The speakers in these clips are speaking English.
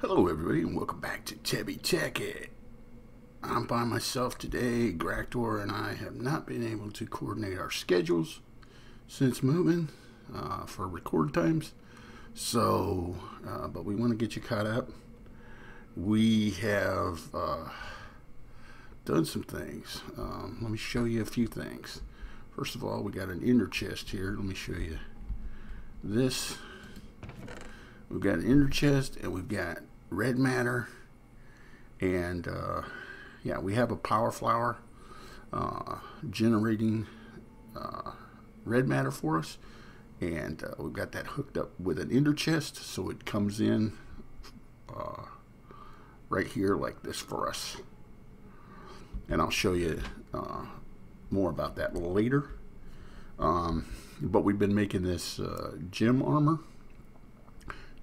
Hello everybody and welcome back to TebbyTekkit. I'm by myself today. Gractor and I have not been able to coordinate our schedules since moving for record times. So, but we want to get you caught up. We have done some things. Let me show you a few things. First of all, we got an inner chest here. Let me show you this. We've got an inner chest and we've got red matter, and yeah, we have a power flower generating red matter for us, and we've got that hooked up with an inner chest, so it comes in right here like this for us, and I'll show you more about that later. But we've been making this gem armor.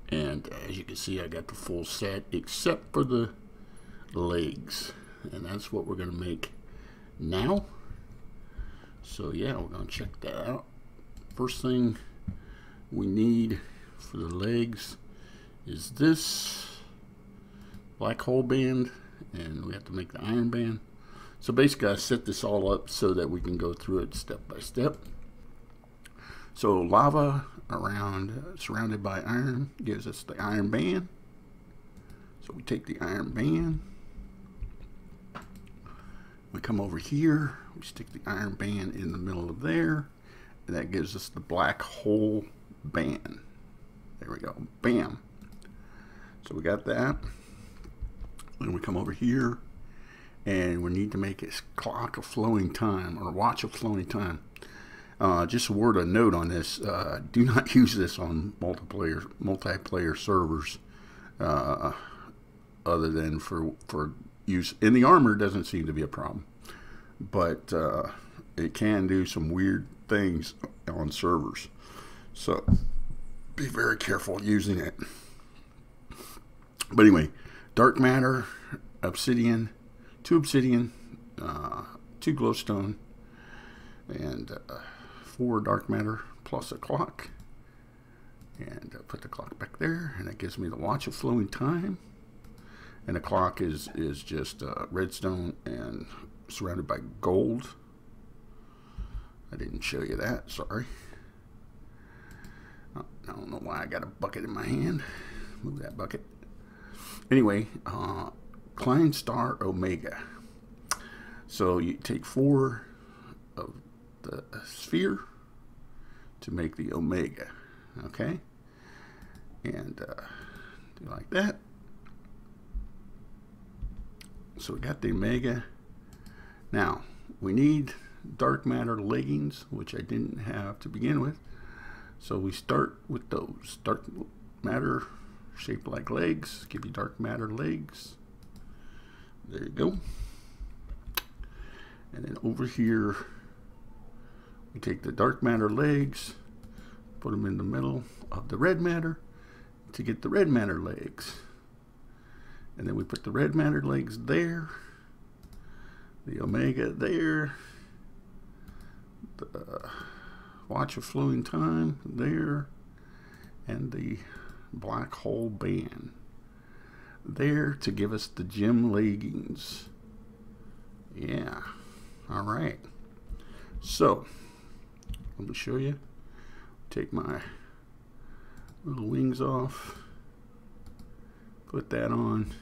And as you can see, I got the full set except for the legs, and that's what we're going to make now. So yeah, we're going to check that out. First thing we need for the legs is this black hole band, and we have to make the iron band. So basically I set this all up so that we can go through it step by step. So lava around, surrounded by iron, gives us the iron band. So we take the iron band, we come over here, we stick the iron band in the middle of there, and that gives us the black hole band. There we go, bam. So we got that. Then we come over here, and we need to make a clock of flowing time, or watch of flowing time. Just a word of note on this, do not use this on multiplayer servers, other than for use in the armor. Doesn't seem to be a problem, but it can do some weird things on servers, so be very careful using it. But anyway, dark matter, obsidian, 2 obsidian, 2 glowstone, and 4 dark matter plus a clock, and put the clock back there, and that gives me the watch of flowing time. And the clock is just redstone and surrounded by gold. I didn't show you that, sorry. I don't know why I got a bucket in my hand. Move that bucket. Anyway, Klein Star Omega. So you take 4 of the sphere to make the omega, okay, and do like that. So we got the omega. Now we need dark matter leggings, which I didn't have to begin with, so we start with those dark matter shaped like legs. Give you dark matter legs. There you go. And then over here we take the dark matter legs, put them in the middle of the red matter to get the red matter legs. And then we put the red matter legs there, the omega there, the watch of flowing time there, and the black hole band there to give us the gem leggings. Yeah, all right. So let me show you. Take my little wings off, put that on,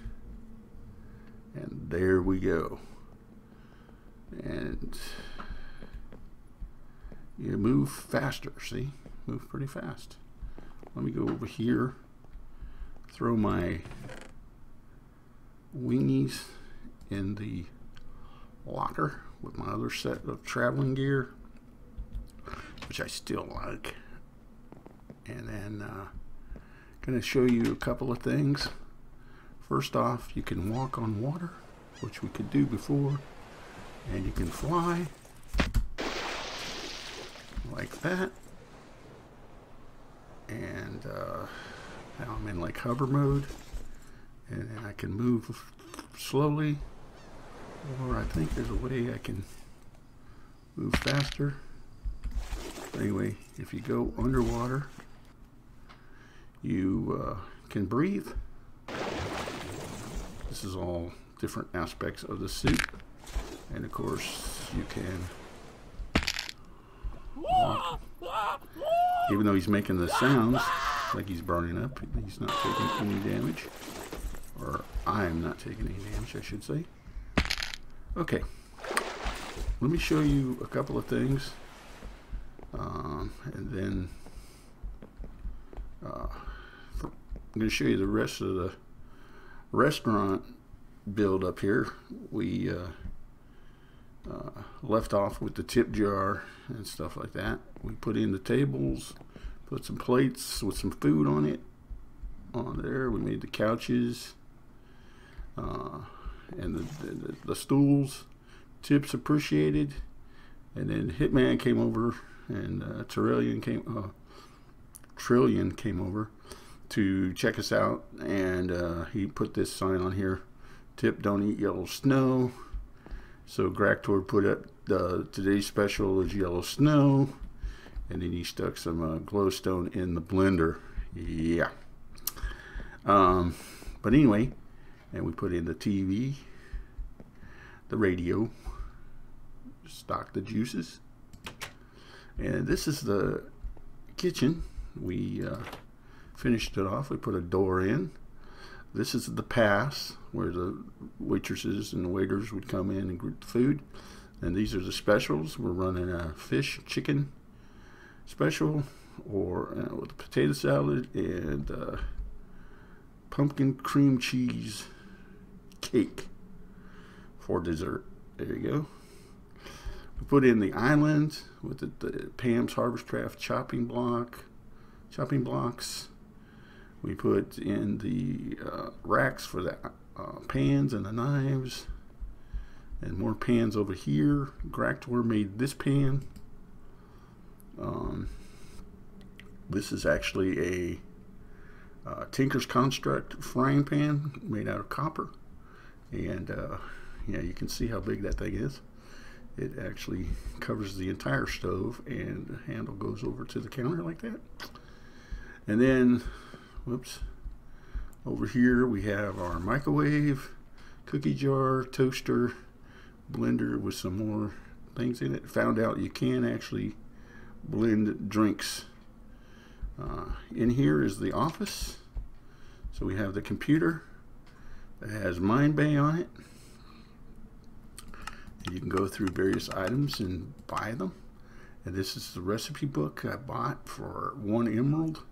and there we go. And you move faster, see? Move pretty fast. Let me go over here, throw my wingies in the locker with my other set of traveling gear, which I still like. And then going to show you a couple of things. First off, you can walk on water, which we could do before, and you can fly like that. And now I'm in like hover mode, and then I can move slowly, or I think there's a way I can move faster. Anyway, if you go underwater, you can breathe, This is all different aspects of the suit. And of course, you can walk. Even though he's making the sounds like he's burning up, he's not taking any damage. Or I'm not taking any damage, I should say. Okay. Let me show you a couple of things. And then I'm going to show you the rest of the restaurant build up here. We left off with the tip jar and stuff like that. We put in the tables, put some plates with some food on it on there. We made the couches and the stools. Tips appreciated. And then Hitman came over, and Trillion came over to check us out, and he put this sign on here: "Tip, don't eat yellow snow." So Gractor put up today's special is yellow snow, and then he stuck some glowstone in the blender. Yeah. But anyway, and we put in the TV, the radio, stock the juices, and this is the kitchen. We finished it off. We put a door in. This is the pass where the waitresses and the waiters would come in and greet the food. And these are the specials. We're running a fish chicken special, or with a potato salad and pumpkin cream cheese cake for dessert. There you go. We put in the island with the Pam's Harvest Craft chopping blocks. We put in the racks for the pans and the knives, and more pans over here. Gractor made this pan. This is actually a Tinker's Construct frying pan made out of copper, and yeah, you can see how big that thing is. It actually covers the entire stove, and the handle goes over to the counter like that. And then, whoops, over here we have our microwave, cookie jar, toaster, blender with some more things in it. Found out you can actually blend drinks. In here is the office. So we have the computer that has Mind Bay on it. You can go through various items and buy them. And this is the recipe book I bought for 1 emerald.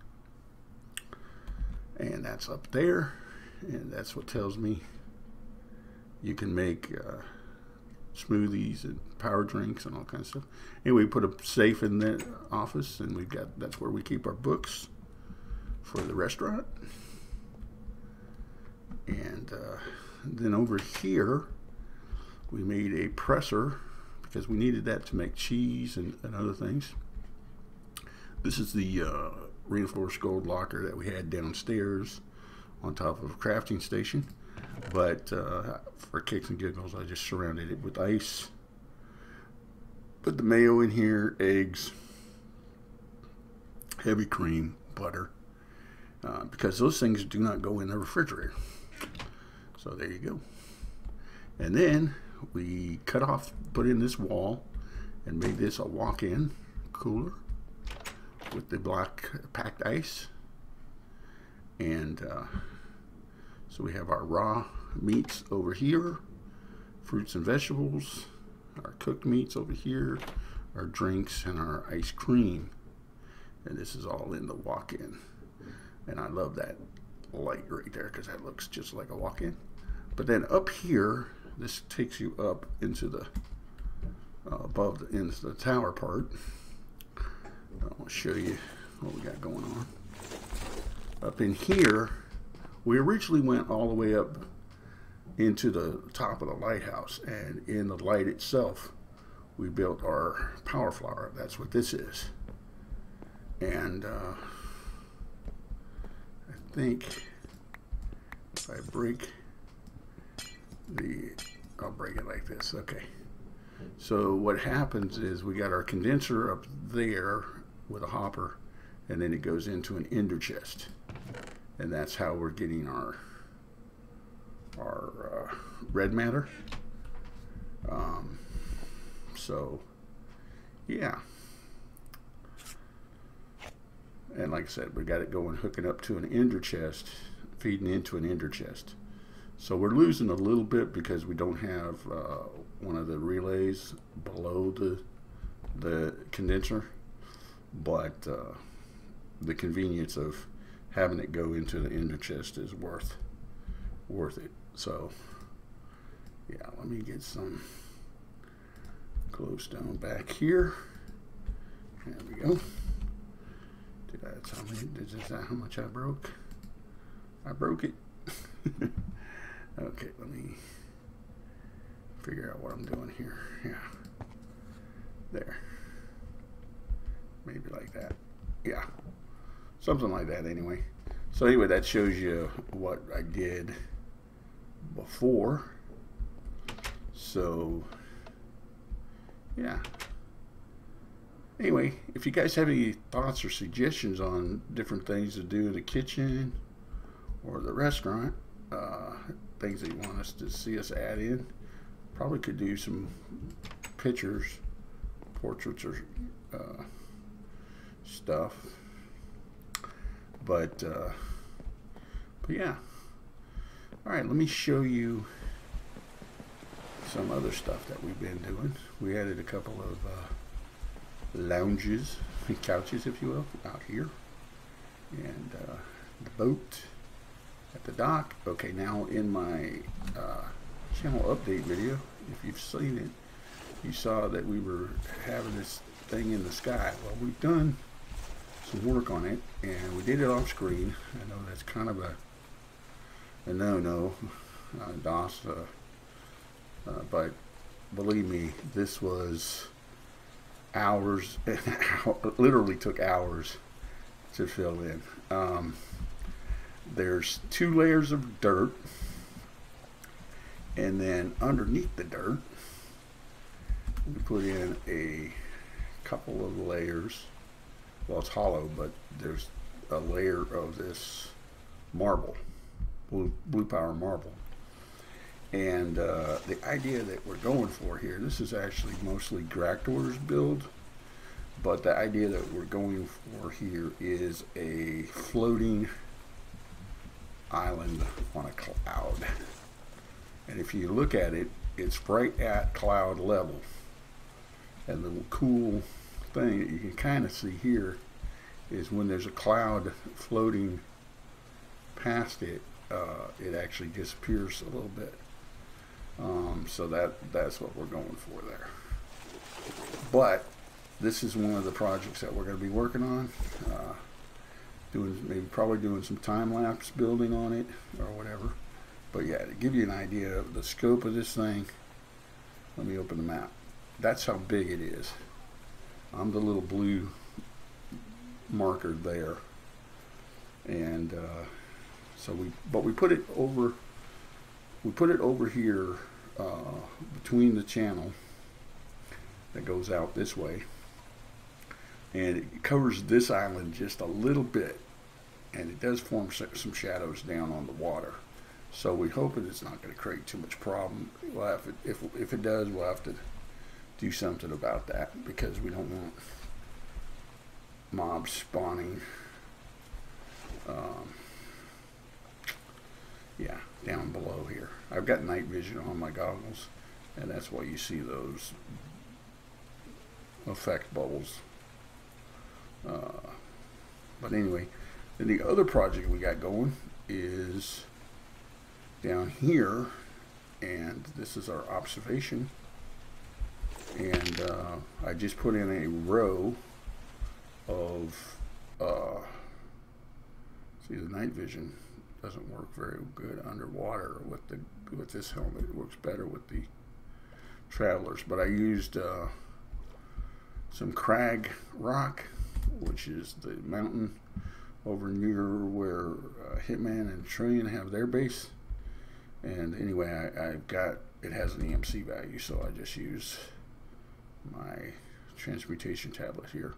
And that's up there. And that's what tells me you can make smoothies and power drinks and all kinds of stuff. Anyway, we put a safe in the office, and that's where we keep our books for the restaurant. And then over here, we made a presser because we needed that to make cheese and other things. This is the reinforced gold locker that we had downstairs on top of a crafting station. But for kicks and giggles, I just surrounded it with ice. Put the mayo in here, eggs, heavy cream, butter, because those things do not go in the refrigerator. So there you go. And then we put in this wall and made this a walk-in cooler with the black packed ice. And so we have our raw meats over here, fruits and vegetables, our cooked meats over here, our drinks, and our ice cream. And this is all in the walk-in. And I love that light right there because that looks just like a walk-in. But then up here, this takes you up into the into the tower part. I want to show you what we got going on. Up in here, we originally went all the way up into the top of the lighthouse, and in the light itself, we built our power flower. That's what this is. And I think if I break I'll break it like this. Okay. So what happens is we got our condenser up there with a hopper, and then it goes into an ender chest, and that's how we're getting our red matter. So yeah, and like I said, we got it going, hooking up to an ender chest, feeding into an ender chest. So we're losing a little bit because we don't have one of the relays below the condenser, but the convenience of having it go into the ender chest is worth it. So yeah, let me get some glowstone back here. There we go. Did I tell me? Is that how much I broke? I broke it. Okay, let me figure out what I'm doing here. Yeah, there. Maybe like that. Yeah, something like that anyway. So anyway, that shows you what I did before. So yeah. Anyway, if you guys have any thoughts or suggestions on different things to do in the kitchen or the restaurant, things that you want us to see us add in, probably could do some pictures, portraits, or stuff. But yeah. All right, let me show you some other stuff that we've been doing. We added a couple of lounges, couches, if you will, out here, and the boat at the dock. Okay, now in my channel update video, if you've seen it, you saw that we were having this thing in the sky. Well, we've done some work on it, and we did it off screen. I know that's kind of a no-no, DOS, but believe me, this was hours. Literally took hours to fill in. There's 2 layers of dirt, and then underneath the dirt we put in a couple of layers. Well, it's hollow, but there's a layer of this marble, blue power marble. And the idea that we're going for here, this is actually mostly Gractor's build, but the idea that we're going for here is a floating island on a cloud. And if you look at it, it's right at cloud level. And the cool thing that you can kind of see here is when there's a cloud floating past it, it actually disappears a little bit. So that's what we're going for there. But this is one of the projects that we're going to be working on, probably doing some time-lapse building on it or whatever. But yeah, to give you an idea of the scope of this thing, let me open the map. That's how big it is. I'm the little blue marker there, and so we put it over. We put it over here between the channel that goes out this way, and it covers this island just a little bit, and it does form some shadows down on the water. So we hope that it's not going to create too much problem. We'll have to, if it does, we'll have to do something about that, because we don't want mobs spawning. Yeah, down below here. I've got night vision on my goggles, and that's why you see those effect bubbles. But anyway, then the other project we got going is down here, and this is our observation, and I just put in a row of see, the night vision doesn't work very good underwater with this helmet. It works better with the Travelers, but I used some crag rock, which is the mountain over near where Hitman and Trillion have their base. And anyway, I've got, it has an EMC value, so I just use my transmutation tablet here,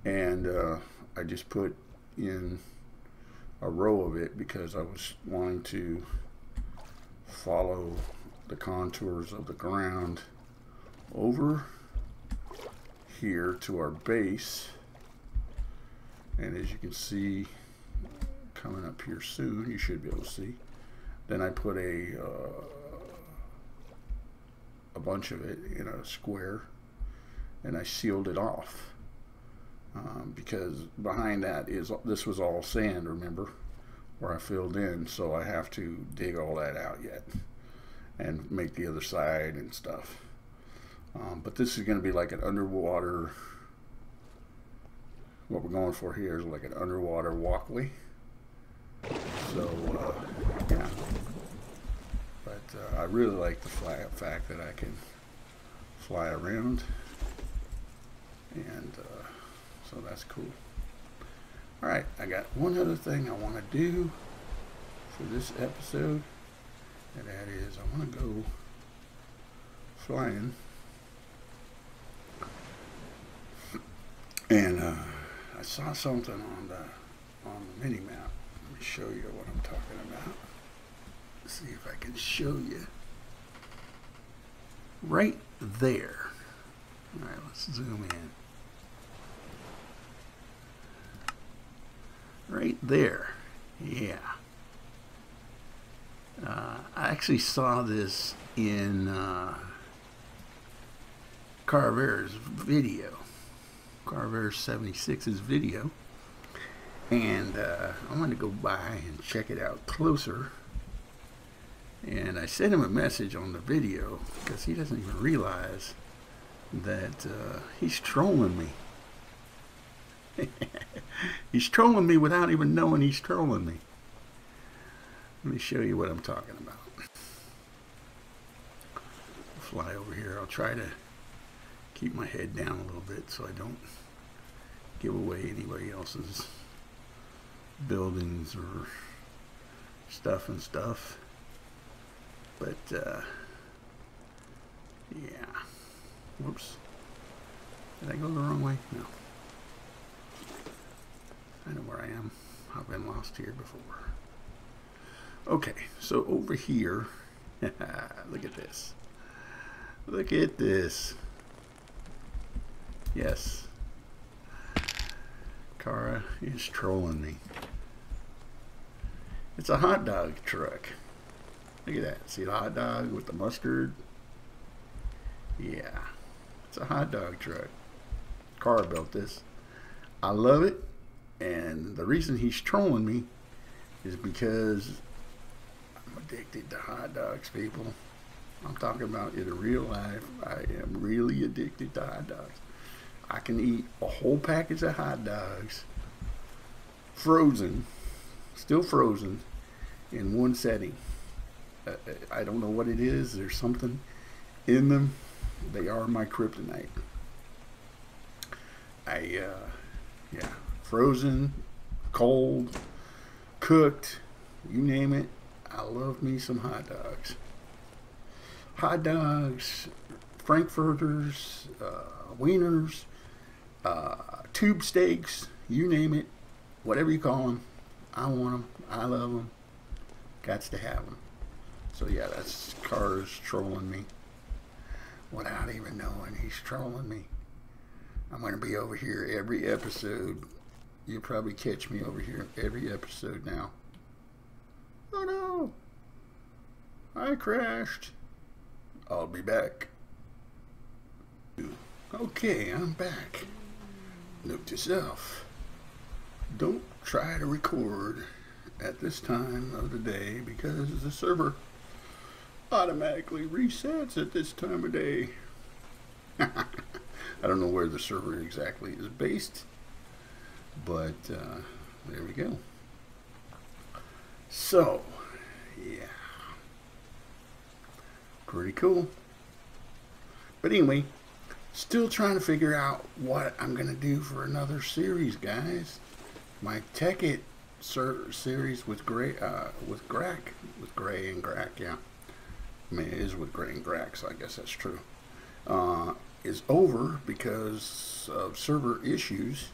and I just put in a row of it because I was wanting to follow the contours of the ground over here to our base, and as you can see coming up here soon, you should be able to see, then I put a bunch of it in a square and I sealed it off, because behind that is, this was all sand, remember, where I filled in, so I have to dig all that out yet and make the other side and stuff. But this is going to be like an underwater, what we're going for here is like an underwater walkway. So yeah, but I really like the fact that I can fly around, and so that's cool. Alright, I got one other thing I want to do for this episode, and that is I want to go flying, and I saw something on the mini map. Let me show you what I'm talking about. Let's see if I can show you. Right there. Alright, let's zoom in. Right there. Yeah. I actually saw this in Carver's video. Carver 76's video. And I wanted to go by and check it out closer. And I sent him a message on the video because he doesn't even realize that he's trolling me. He's trolling me without even knowing he's trolling me. Let me show you what I'm talking about. I'll fly over here. I'll try to keep my head down a little bit so I don't give away anybody else's buildings or stuff and stuff. But yeah. Whoops. Did I go the wrong way? No. I know where I am. I've been lost here before. Okay, so over here, look at this. Look at this. Yes. Kara is trolling me. It's a hot dog truck. Look at that. See the hot dog with the mustard? Yeah. It's a hot dog truck. Kara built this. I love it. And the reason he's trolling me is because I'm addicted to hot dogs, people. I'm talking about in real life. I am really addicted to hot dogs. I can eat a whole package of hot dogs, frozen, still frozen, in one setting. I don't know what it is. There's something in them. They are my kryptonite. Yeah. Frozen, cold, cooked, you name it. I love me some hot dogs. Hot dogs, frankfurters, wieners, tube steaks, you name it. Whatever you call them, I want them. I love them. Gots to have them. So yeah, that's Cars trolling me without even knowing he's trolling me. I'm going to be over here every episode. You'll probably catch me over here every episode now. Oh no! I crashed. I'll be back. Okay, I'm back. Note to self. Don't try to record at this time of the day because the server automatically resets at this time of day. I don't know where the server exactly is based, but there we go. So, yeah, pretty cool. But anyway, still trying to figure out what I'm going to do for another series, guys. My Tekkit series with Gray, with Gray and Grack, yeah. I mean, it is with Gray and Grack, so I guess that's true. Is over because of server issues,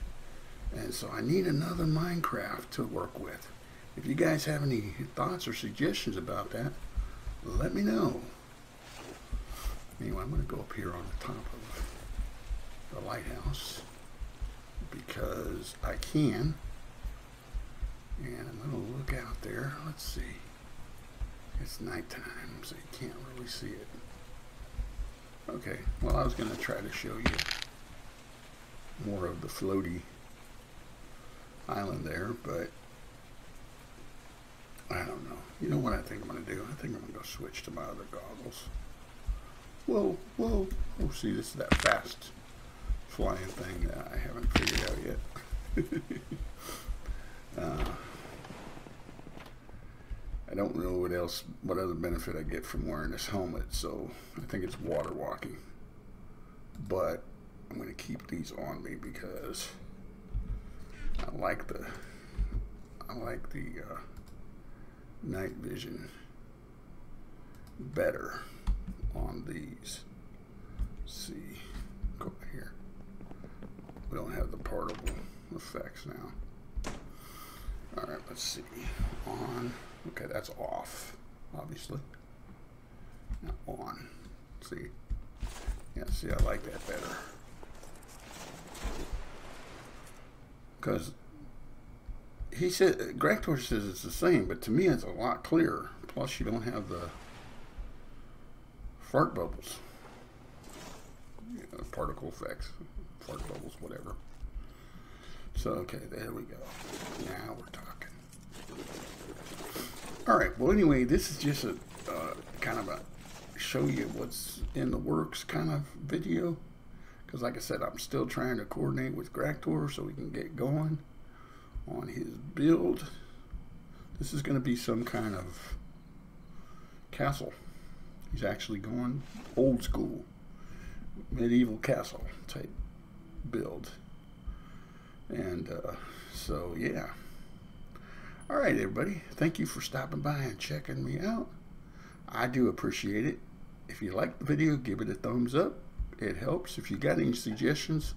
and so I need another Minecraft to work with. If you guys have any thoughts or suggestions about that, let me know. Anyway, I'm going to go up here on the top of the lighthouse because I can. And I'm going to look out there. Let's see. It's nighttime, so you can't really see it. Okay, well, I was going to try to show you more of the floaty island there, but I don't know. You know what I think I'm going to do? I think I'm going to go switch to my other goggles. Whoa, whoa. Oh, see, this is that fast flying thing that I haven't figured out yet. I don't know what other benefit I get from wearing this helmet, so I think it's water walking. But I'm going to keep these on me because I like the night vision better on these. Let's see, go here. We don't have the particle effects now. All right, let's see. On. Okay, that's off, obviously. Now on. See? Yeah, see, I like that better. Because he said, Gractor says it's the same, but to me it's a lot clearer. Plus, you don't have the fart bubbles. You know, particle effects, fart bubbles, whatever. So, okay, there we go. Now we're talking. Alright, well anyway, this is just a kind of a show you what's in the works kind of video. Because like I said, I'm still trying to coordinate with Gractor so we can get going on his build. This is going to be some kind of castle. He's actually going old school, medieval castle type build. And so yeah. Alright everybody, thank you for stopping by and checking me out. I do appreciate it. If you like the video, give it a thumbs up. It helps. If you got any suggestions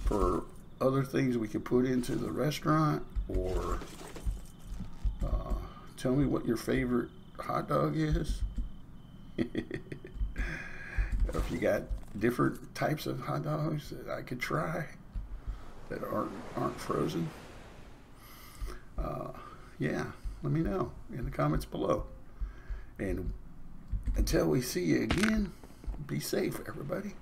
for other things we could put into the restaurant, or tell me what your favorite hot dog is. If you got different types of hot dogs that I could try that aren't frozen, yeah, let me know in the comments below. And until we see you again, be safe, everybody.